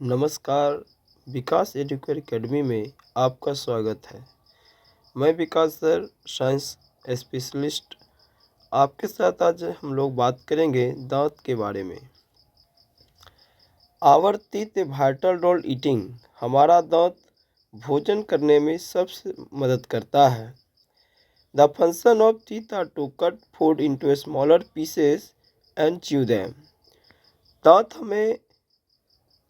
नमस्कार। विकास educator academy में आपका स्वागत है। मैं विकास सर, साइंस स्पेशलिस्ट। आपके साथ आज हम लोग बात करेंगे दांत के बारे में। Our teeth a vital role eating. हमारा दांत भोजन करने में सबसे मदद करता है। The function of teeth are to cut food into smaller pieces and chew them. दांत हमें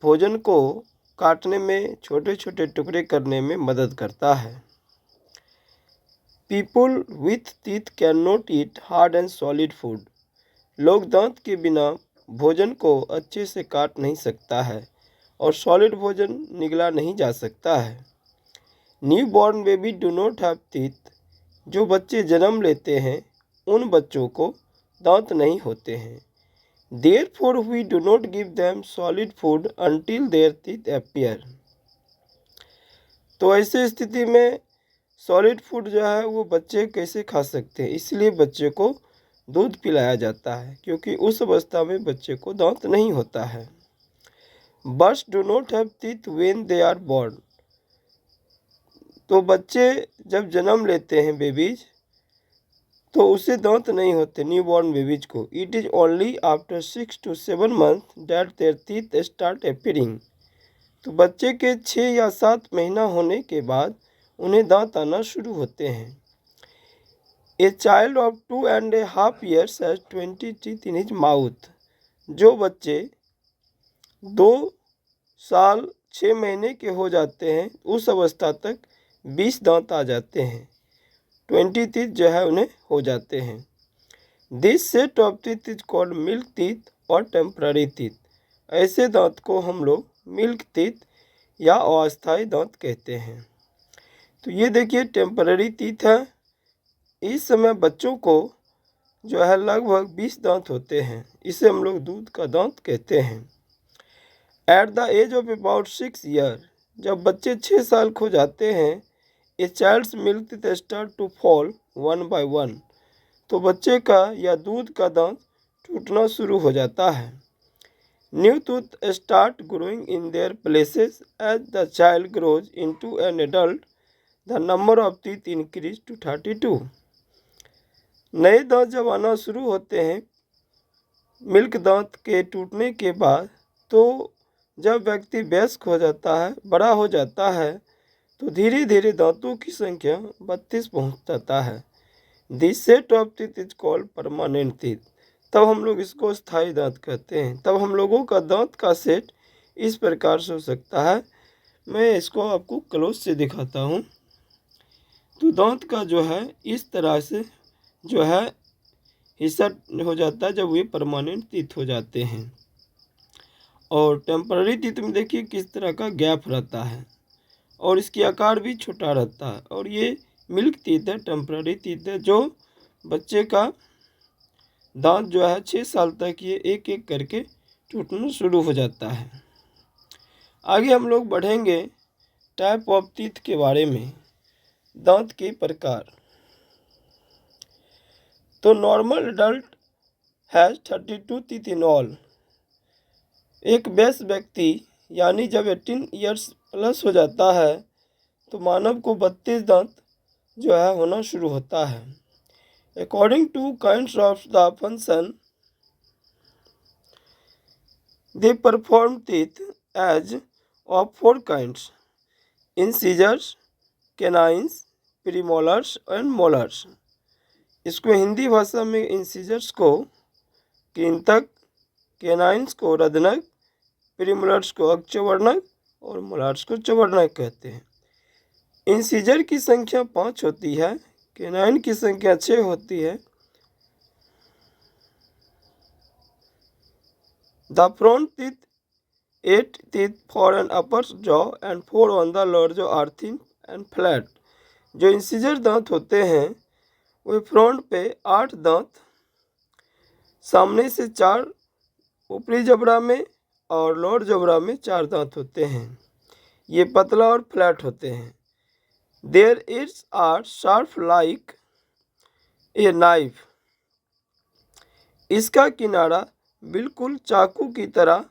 भोजन को काटने में, छोटे छोटे टुकड़े करने में मदद करता है। People with teeth can not eat hard and solid food. लोग दांत के बिना भोजन को अच्छे से काट नहीं सकता है और सॉलिड भोजन निगला नहीं जा सकता है। New born baby do not have teeth. जो बच्चे जन्म लेते हैं उन बच्चों को दांत नहीं होते हैं। Therefore, we do not give them solid food until their teeth appear. तो ऐसे स्थिति में सॉलिड फूड जो है वो बच्चे कैसे खा सकते हैं, इसलिए बच्चे को दूध पिलाया जाता है, क्योंकि उस अवस्था में बच्चे को दांत नहीं होता है। Birds do not have teeth when they are born. तो बच्चे जब जन्म लेते हैं बेबीज, तो उसे दांत नहीं होते न्यू बॉर्न बेबीज को। It is only after 6 to 7 months that there teeth start appearing. तो बच्चे के 6 या 7 महीना होने के बाद उन्हें दांत आना शुरू होते हैं। A child of 2.5 years has 20 teeth in his mouth. जो बच्चे 2 साल 6 महीने के हो जाते हैं उस अवस्था तक 20 दांत आ जाते हैं। 20 टीथ जो है उन्हें हो जाते हैं। This set of teeth is called milk teeth और टेम्पररी टीथ। ऐसे दांत को हम लोग मिल्क टीथ या अस्थायी दांत कहते हैं। तो ये देखिए टेम्पररी टीथ है। इस समय बच्चों को जो है लगभग 20 दांत होते हैं। इसे हम लोग दूध का दांत कहते हैं। At the age of about 6 years, जब बच्चे 6 साल को जाते हैं, a child's milk teeth start to fall 1 by 1। तो बच्चे का या दूध का दांत टूटना शुरू हो जाता है। New tooth start growing in their places as the child grows into an adult. The number of teeth increase to 32। नए दांत जब आना शुरू होते हैं मिल्क दांत के टूटने के बाद, तो जब व्यक्ति वयस्क हो जाता है, बड़ा हो जाता है, तो धीरे धीरे दांतों की संख्या 32 पहुंच जाता है। This set of teeth is called permanent teeth. तब हम लोग इसको स्थायी दांत कहते हैं। तब हम लोगों का दांत का सेट इस प्रकार से हो सकता है। मैं इसको आपको क्लोज से दिखाता हूँ। तो दांत का जो है इस तरह से जो है हिस्सा हो जाता है जब ये परमानेंट टीथ हो जाते हैं। और टेम्पररी टीथ में देखिए किस तरह का गैप रहता है और इसकी आकार भी छोटा रहता है। और ये मिल्क टीथ है, टेम्पररी टीथ है, जो बच्चे का दांत जो है 6 साल तक ये एक एक करके टूटना शुरू हो जाता है। आगे हम लोग बढ़ेंगे टाइप ऑफ टीथ के बारे में, दांत के प्रकार। तो normal adult has 32 teeth in all. एक वयस्क व्यक्ति यानी जब 18 ईयर्स प्लस हो जाता है तो मानव को 32 दांत जो है होना शुरू होता है। According to kinds of the function they perform teeth are of 4 kinds: incisors, canines, premolars and molars. इसको हिंदी भाषा में इंसीजर्स को कृंतक, कैनाइंस को रदनक, प्रीमोलर्स को अकचवर्णक और मोलर्स को चवर्णक कहते हैं। इंसीजर की संख्या 5 होती है, कैनाइन की संख्या 6 होती है। The front teeth 8 teeth for an upper jaw and 4 on the lower jaw are thin and flat. जो इंसीजर दांत होते हैं वे फ्रंट पे 8 दांत, सामने से 4 ऊपरी जबड़ा में और लोअर जबड़ा में 4 दांत होते हैं। ये पतला और फ्लैट होते हैं। Their its are sharp like a knife. इसका किनारा बिल्कुल चाकू की तरह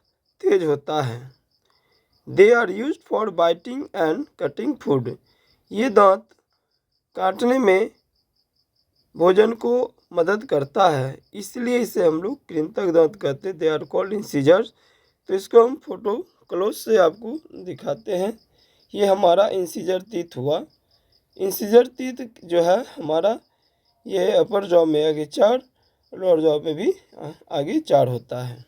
तेज होता है। They are use for biting and cutting food. ये दांत काटने में भोजन को मदद करता है, इसलिए इसे हम लोग कृंतक दांत कहते हैं। They are called incisors. तो इसको हम फोटो क्लोज से आपको दिखाते हैं। ये हमारा इंसीजर टीथ हुआ। इंसीजर टीथ जो है हमारा, ये अपर जॉ में आगे 4, लोअर जॉ में भी आगे 4 होता है।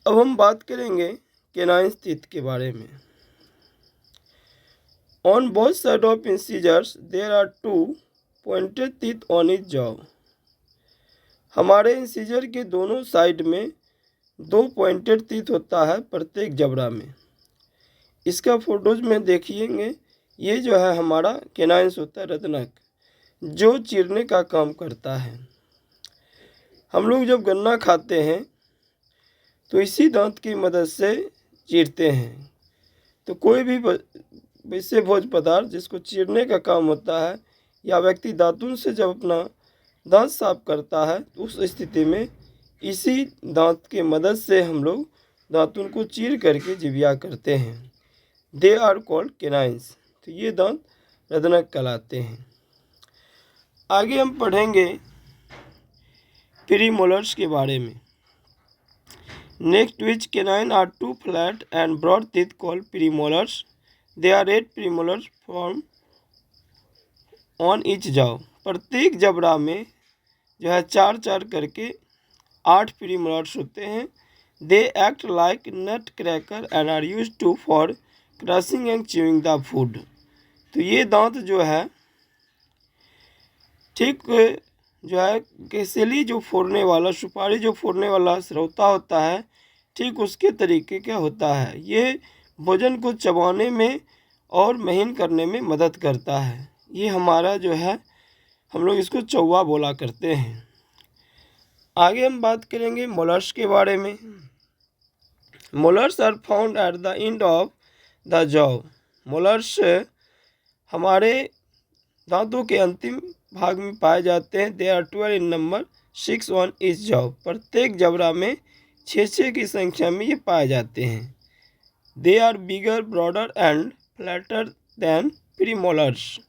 अब हम बात करेंगे कैनाइन टीथ के बारे में। On both side of incisors there are 2 pointed teeth on each jaw. हमारे इंसीजर के दोनों साइड में 2 पॉइंटेड टीथ होता है प्रत्येक जबड़ा में। इसका फोटोज में देखिएंगे। ये जो है हमारा कैनाइन्स होता है, रत्नक, जो चीरने का काम करता है। हम लोग जब गन्ना खाते हैं तो इसी दांत की मदद से चीरते हैं। तो कोई भी वैसे भोज्य पदार्थ जिसको चीरने का काम होता है, या व्यक्ति दातुन से जब अपना दांत साफ करता है, तो उस स्थिति में इसी दांत के मदद से हम लोग दातुन को चीर करके जीविया करते हैं। They are called canines. तो ये दांत रत्नक कहलाते हैं। आगे हम पढ़ेंगे प्रीमोलर्स के बारे में। Next which canine are 2 flat and broad teeth called premolars. They are 8 premolars form on each jaw. प्रत्येक जबड़ा में जो है 4-4 करके 8 प्रीमोलर्स होते हैं। They act like nut cracker and are use to for crushing and chewing the food. तो ये दांत जो है ठीक जो है केसली जो फोड़ने वाला, सुपारी जो फोड़ने वाला श्रोता होता है, ठीक उसके तरीके का होता है। ये भोजन को चबाने में और महीन करने में मदद करता है। ये हमारा जो है, हम लोग इसको चौवा बोला करते हैं। आगे हम बात करेंगे मोलर्स के बारे में। Molars are found at the end of the jaw. Molars हमारे दांतों के अंतिम भाग में पाए जाते हैं। They are 12 in number, 6 on each jaw. प्रत्येक जबड़ा में 6 की संख्या में ये पाए जाते हैं। They are bigger, broader and flatter than premolars.